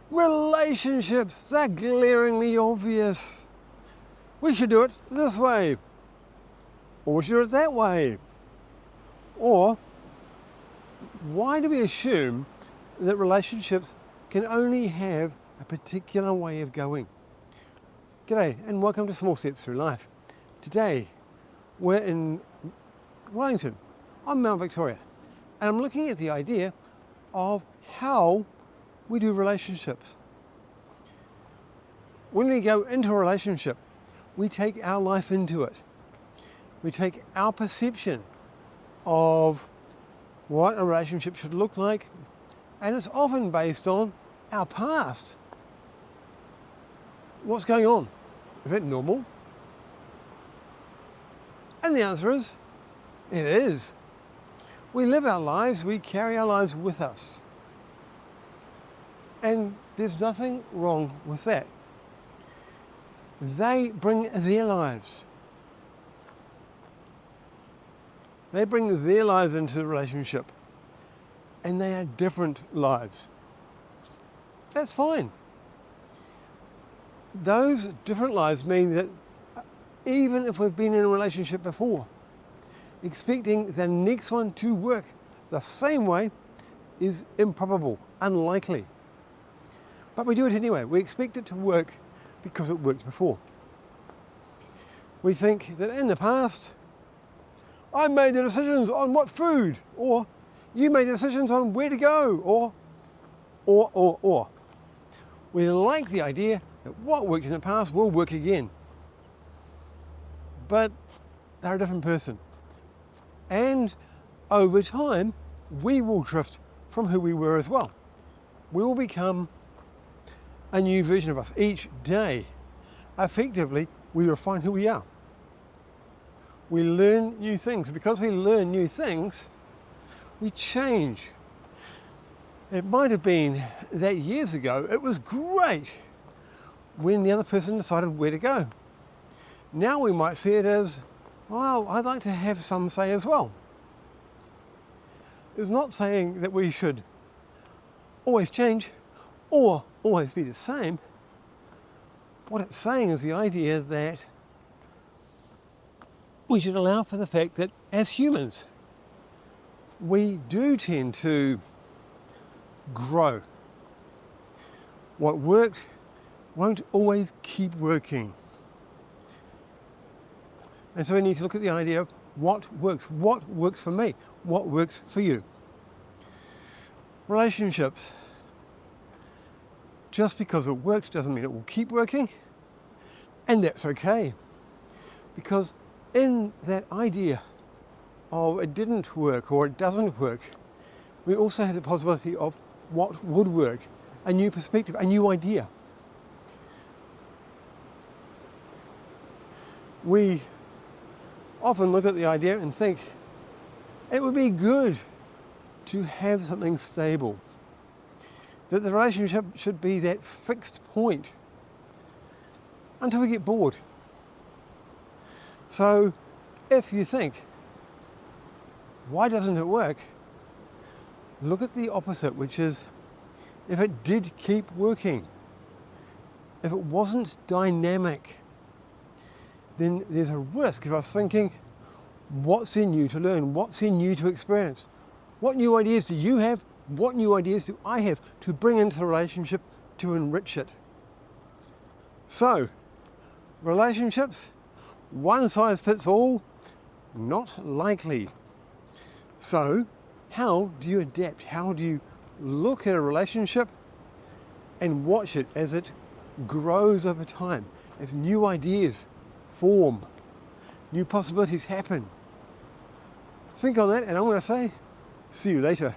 Relationships, they're glaringly obvious. We should do it this way, or we should do it that way. Or, why do we assume that relationships can only have a particular way of going? G'day and welcome to Small Steps Through Life. Today we're in Wellington on Mount Victoria, and I'm looking at the idea of how we do relationships. When we go into a relationship, we take our life into it. We take our perception of what a relationship should look like, and it's often based on our past. What's going on? Is it normal? And the answer is, it is. We live our lives, we carry our lives with us. And there's nothing wrong with that. They bring their lives. They bring their lives into the relationship. And they are different lives. That's fine. Those different lives mean that even if we've been in a relationship before, expecting the next one to work the same way is improbable, unlikely. But we do it anyway. We expect it to work because it worked before. We think that in the past, I made the decisions on what food, or you made the decisions on where to go, or. We like the idea that what worked in the past will work again. But they're a different person. And over time, we will drift from who we were as well. We will become a new version of us each day. Effectively, we refine who we are. We learn new things. Because we learn new things, we change. It might have been that years ago, it was great when the other person decided where to go. Now we might see it as, well, I'd like to have some say as well. It's not saying that we should always change or always be the same. What it's saying is the idea that we should allow for the fact that as humans, we do tend to grow. What worked won't always keep working. And so we need to look at the idea of what works for me, what works for you. Relationships. Just because it worked doesn't mean it will keep working, and that's okay. Because in that idea of it didn't work or it doesn't work, we also have the possibility of what would work, a new perspective, a new idea. We often look at the idea and think it would be good to have something stable, that the relationship should be that fixed point until we get bored. So if you think, why doesn't it work? Look at the opposite, which is if it did keep working, if it wasn't dynamic, then there's a risk of us thinking, what's in you to learn? What's in you to experience? What new ideas do you have? What new ideas do I have to bring into the relationship to enrich it? So, relationships, one size fits all, not likely. So, how do you adapt? How do you look at a relationship and watch it as it grows over time, as new ideas form, new possibilities happen? Think on that, and I'm going to say, see you later.